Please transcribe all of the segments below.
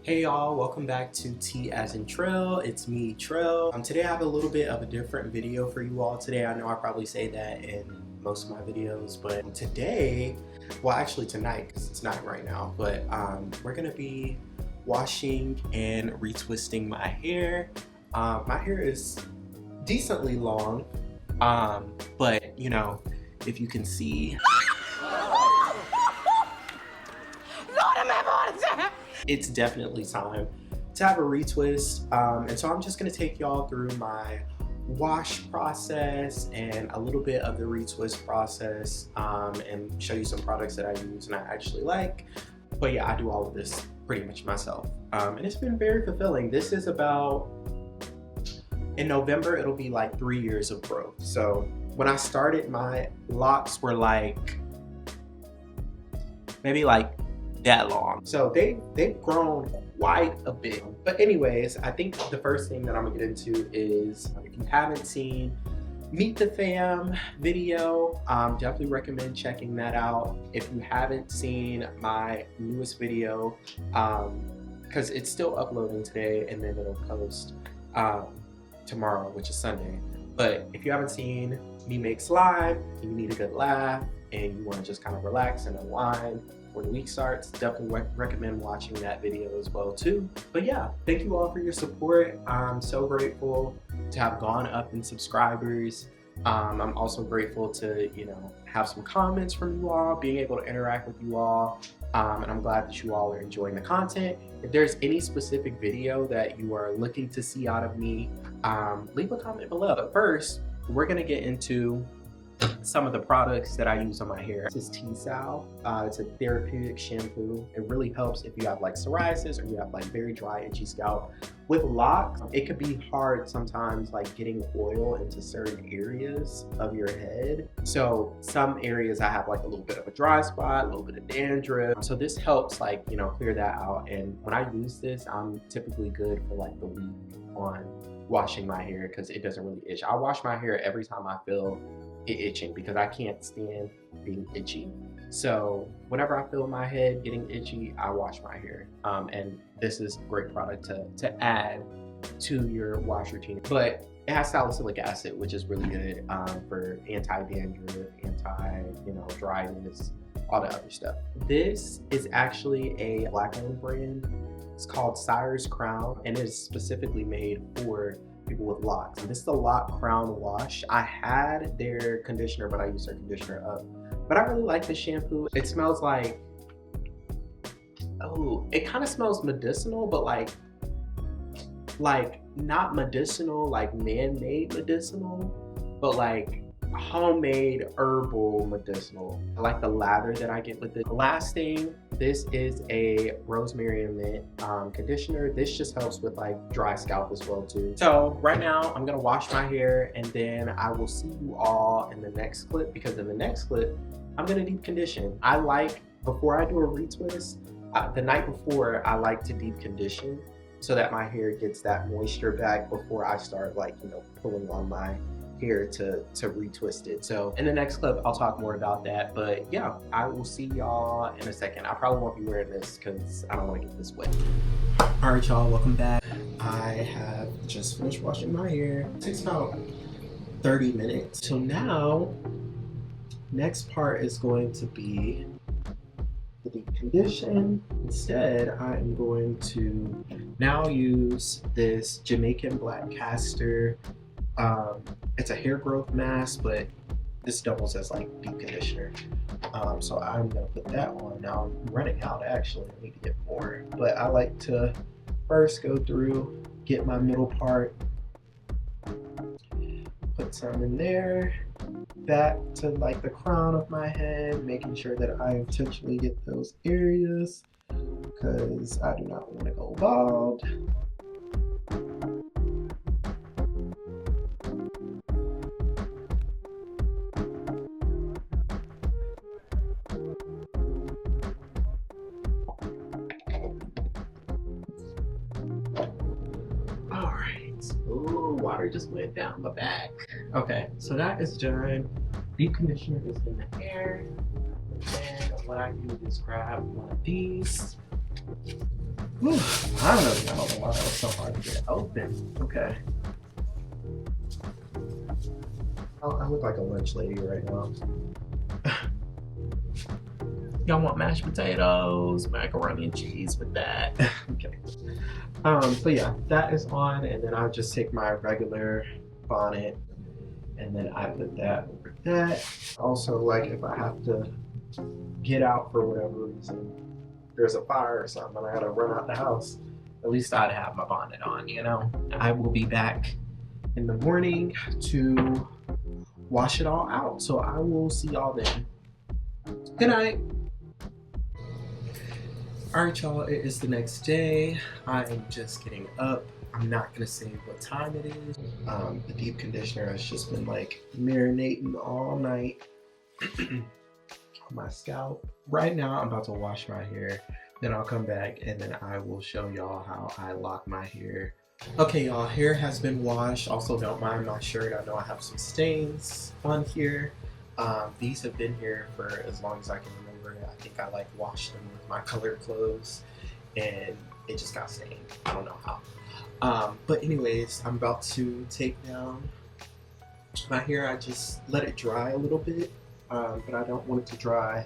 Hey y'all, welcome back to T as in Trail. It's me, Trail. Today I have a little bit of a different video for you all today. I know I probably say that in most of my videos, but today, well actually tonight, because it's night right now, but we're gonna be washing and retwisting my hair. My hair is decently long, but you know, if you can see, it's definitely time to have a retwist. And so I'm just gonna take y'all through my wash process and a little bit of the retwist process, and show you some products that I use and I actually like. But yeah, I do all of this pretty much myself. And it's been very fulfilling. This is about, in November, it'll be like 3 years of growth. So when I started, my locks were like, maybe like that long. So they've grown quite a bit. But anyways, I think the first thing that I'm gonna get into is, if you haven't seen Meet the Fam video, definitely recommend checking that out. If you haven't seen my newest video, because it's still uploading today and then it'll post tomorrow, which is Sunday. But if you haven't seen me make slime, you need a good laugh, and you want to just kind of relax and unwind when the week starts, definitely recommend watching that video as well too. But yeah, thank you all for your support. I'm so grateful to have gone up in subscribers. I'm also grateful to, you know, have some comments from you all, being able to interact with you all. And I'm glad that you all are enjoying the content. If there's any specific video that you are looking to see out of me, leave a comment below. But first, we're gonna get into some of the products that I use on my hair. This is T-Sal. It's a therapeutic shampoo. It really helps if you have like psoriasis or you have like very dry, itchy scalp. With locks, it could be hard sometimes like getting oil into certain areas of your head. So some areas I have like a little bit of a dry spot, a little bit of dandruff. So this helps like, you know, clear that out. And when I use this, I'm typically good for like the week on washing my hair because it doesn't really itch. I wash my hair every time I feel it itching because I can't stand being itchy. So whenever I feel my head getting itchy, I wash my hair. And this is a great product to add to your wash routine. But it has salicylic acid, which is really good for anti-dandruff, dryness, all the other stuff. This is actually a Black-owned brand. It's called Sire's Crown, and it is specifically made for people with locks. And this is the Lock Crown Wash. I had their conditioner, but I used their conditioner up. But I really like this shampoo. It smells like, oh, it kind of smells medicinal, but like not medicinal, like man-made medicinal, but like homemade herbal medicinal. I like the lather that I get with it. Last thing, this is a rosemary and mint conditioner. This just helps with like dry scalp as well too. So right now I'm gonna wash my hair and then I will see you all in the next clip, because in the next clip I'm gonna deep condition. I like, before I do a retwist, the night before I like to deep condition so that my hair gets that moisture back before I start like, you know, pulling on my hair to retwist it. So in the next clip I'll talk more about that, but yeah, I will see y'all in a second. I probably won't be wearing this because I don't want to get this wet. All right y'all, welcome back. I have just finished washing my hair. It takes about 30 minutes. So now next part is going to be the deep condition. Instead, I am going to now use this Jamaican Black Castor. It's a hair growth mask, but this doubles as like deep conditioner. So I'm gonna put that on. Now I'm running out actually, I need to get more. But I like to first go through, get my middle part, put some in there, back to like the crown of my head, making sure that I intentionally get those areas because I do not want to go bald. Ooh, water just went down my back. Okay, so that is done. Deep conditioner is in the air. And what I do is grab one of these Whew, finally, I don't know why that was so hard to get open. Okay. I look like a lunch lady right now. Y'all want mashed potatoes, macaroni and cheese with that? Okay. But yeah, that is on, and then I'll just take my regular bonnet, and then I put that over that. Also, like if I have to get out for whatever reason, there's a fire or something, and I gotta run out the house, at least I'd have my bonnet on, you know? I will be back in the morning to wash it all out. So I will see y'all then. Good night. All right, y'all, it is the next day. I am just getting up. I'm not gonna say what time it is. The deep conditioner has just been like marinating all night on my scalp. Right now, I'm about to wash my hair. Then I'll come back and then I will show y'all how I lock my hair. Okay, y'all, hair has been washed. Also, don't mind my shirt. I know I have some stains on here. These have been here for as long as I can remember. I think I like washed them with my colored clothes and it just got stained. I don't know how. But anyways, I'm about to take down my hair. I just let it dry a little bit, but I don't want it to dry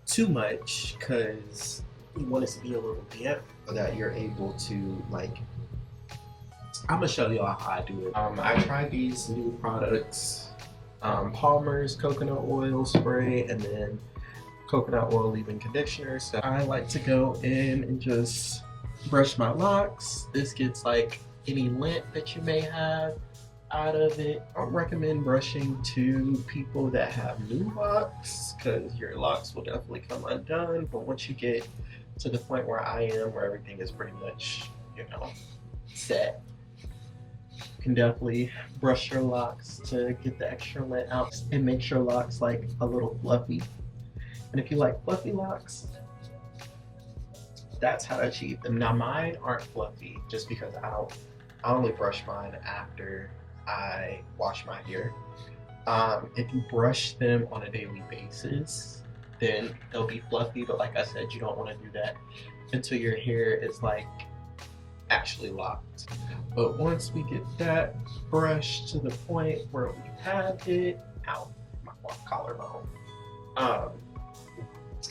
too much because you want it to be a little damp so that you're able to like, I'm gonna show y'all how I do it. I tried these new products, Palmer's coconut oil spray and then coconut oil leave-in conditioner. So I like to go in and just brush my locks. This gets like any lint that you may have out of it. I don't recommend brushing to people that have new locks because your locks will definitely come undone. But once you get to the point where I am, where everything is pretty much, you know, set, you can definitely brush your locks to get the extra lint out and make your locks like a little fluffy. And if you like fluffy locks, that's how to achieve them. Now mine aren't fluffy just because I only brush mine after I wash my hair. If you brush them on a daily basis, then they'll be fluffy. But like I said, you don't want to do that until your hair is like actually locked. But once we get that brushed to the point where we have it, out my collarbone,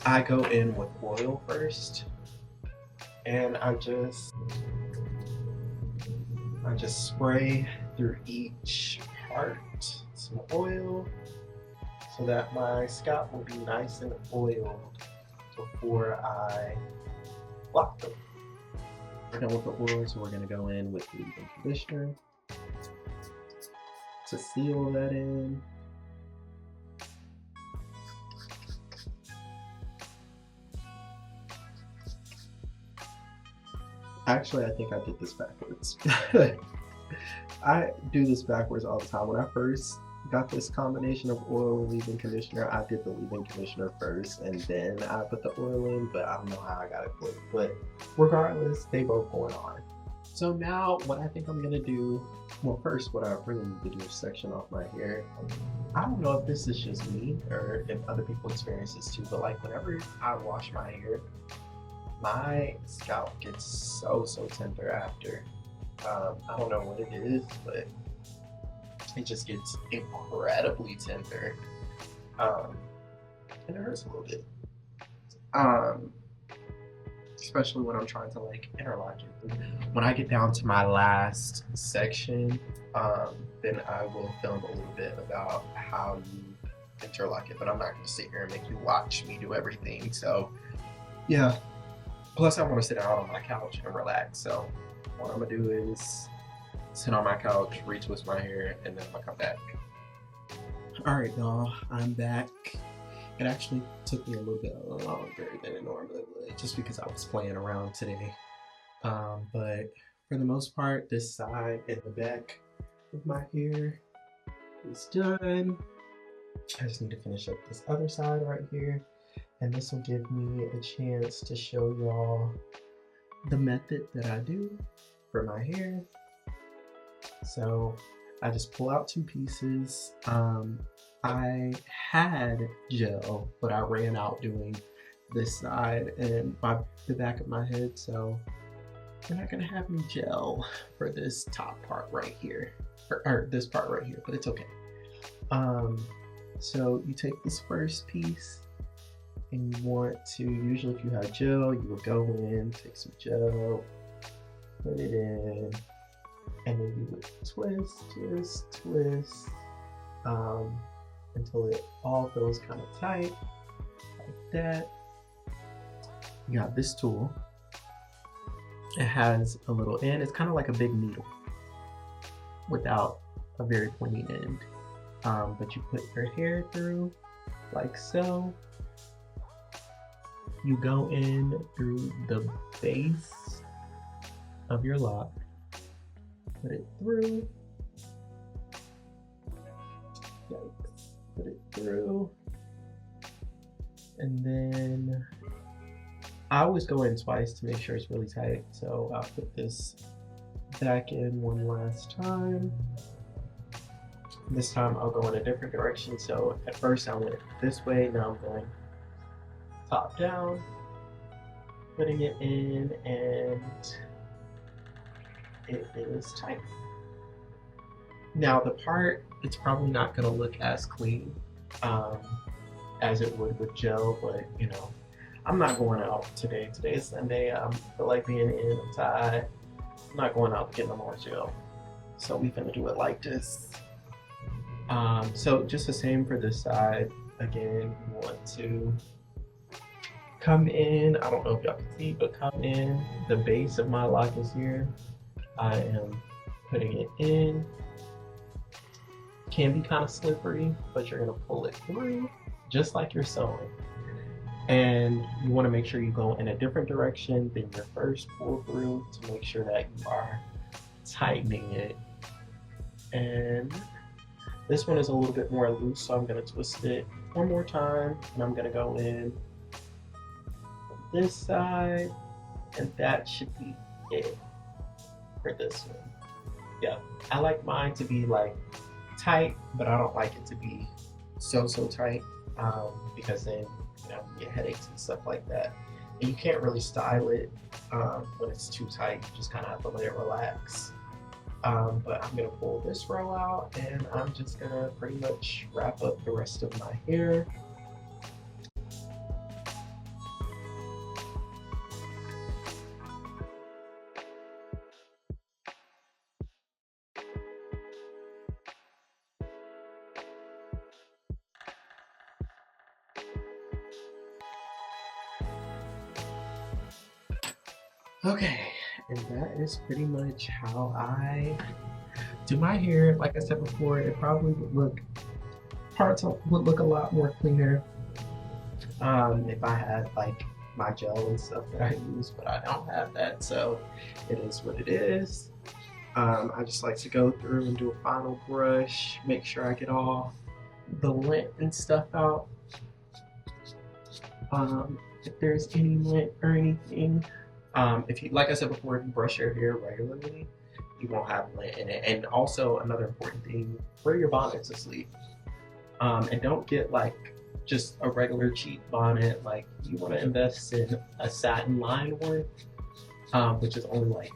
I go in with oil first, and I just spray through each part some oil so that my scalp will be nice and oiled before I lock them. We're done with the oil, so we're gonna go in with the leave-in conditioner to seal that in. Actually, I think I did this backwards. I do this backwards all the time. When I first got this combination of oil and leave-in conditioner, I did the leave-in conditioner first and then I put the oil in, but I don't know how I got it flipped. But regardless, they both going on. So now what I think I'm gonna do, well, first what I really need to do is section off my hair. I don't know if this is just me or if other people experience this too, but like whenever I wash my hair, my scalp gets so tender after. I don't know what it is, but it just gets incredibly tender. And it hurts a little bit. Especially when I'm trying to like interlock it. When I get down to my last section, then I will film a little bit about how you interlock it, but I'm not gonna sit here and make you watch me do everything. So yeah. Plus, I want to sit out on my couch and relax. So, what I'm gonna do is sit on my couch, retwist my hair, and then I'm gonna come back. All right, y'all, I'm back. It actually took me a little bit longer than it normally would, just because I was playing around today. But for the most part, this side and the back of my hair is done. I just need to finish up this other side right here. And this will give me a chance to show y'all the method that I do for my hair. So I just pull out two pieces. I had gel, but I ran out doing this side and the back of my head, so we're not gonna have any gel for this top part right here, or this part right here, but it's okay. So you take this first piece and you want to, usually if you have gel, you will go in, take some gel, put it in, and then you would twist, until it all feels kind of tight, like that. You got this tool. It has a little end. It's kind of like a big needle without a very pointy end. But you put your hair through like so. You go in through the base of your lock, put it through, yikes, put it through, and then I always go in twice to make sure it's really tight. So I'll put this back in one last time. This time I'll go in a different direction. So at first I went this way, now I'm going top down, putting it in, and it is tight. Now the part, it's probably not gonna look as clean as it would with gel, but you know, I'm not going out today. Today is Sunday. I feel like being in, I'm tired. I'm not going out to get no more gel. So we're gonna do it like this. So just the same for this side. Again, you want to come in. I don't know if y'all can see, but come in. The base of my lock is here. I am putting it in. Can be kind of slippery, but you're gonna pull it through just like you're sewing. And you want to make sure you go in a different direction than your first pull through to make sure that you are tightening it. And this one is a little bit more loose, so I'm going to twist it one more time, and I'm going to go in this side, and that should be it for this one. Yeah, I like mine to be like tight, but I don't like it to be so tight, because then you get headaches and stuff like that. And you can't really style it when it's too tight. You just kind of have to let it relax. But I'm gonna pull this row out, and I'm just gonna pretty much wrap up the rest of my hair. Okay, and that is pretty much how I do my hair. Like I said before, it probably would look, parts would look a lot more cleaner if I had like my gel and stuff that I use, but I don't have that, so it is what it is. I just like to go through and do a final brush, make sure I get all the lint and stuff out. If there's any lint or anything. If you, like I said before, if you brush your hair regularly, you won't have lint in it. And also another important thing, wear your bonnets asleep. And don't get like just a regular cheap bonnet. Like you want to invest in a satin lined one, which is only like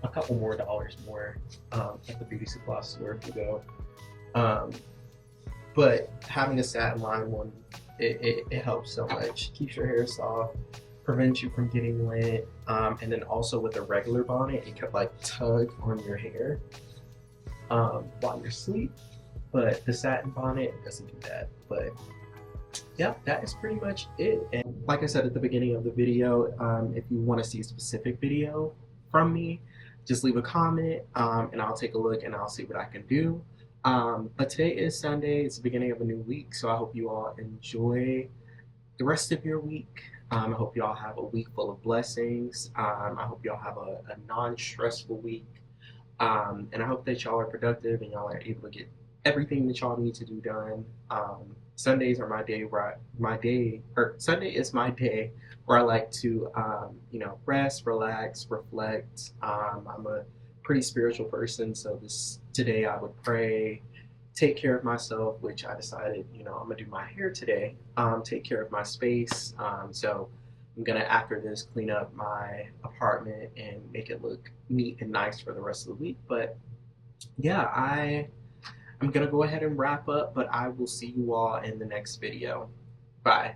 a couple more dollars more at the beauty supply store if you go. But having a satin lined one, it helps so much. Keeps your hair soft, prevents you from getting lint, and then also with a regular bonnet, it could like tug on your hair while you're asleep. But the satin bonnet doesn't do that. But yeah, that is pretty much it. And like I said at the beginning of the video, if you want to see a specific video from me, just leave a comment and I'll take a look and I'll see what I can do. But today is Sunday, it's the beginning of a new week, so I hope you all enjoy the rest of your week. I hope you all have a week full of blessings. I hope you all have a non-stressful week. And I hope that y'all are productive and y'all are able to get everything that y'all need to do done. Sundays are my day where Sunday is my day where I like to, rest, relax, reflect. I'm a pretty spiritual person, so today I would pray take care of myself, which I decided, you know, I'm gonna do my hair today. Take care of my space. So I'm gonna, after this, clean up my apartment and make it look neat and nice for the rest of the week. But yeah, I'm gonna go ahead and wrap up, but I will see you all in the next video. Bye.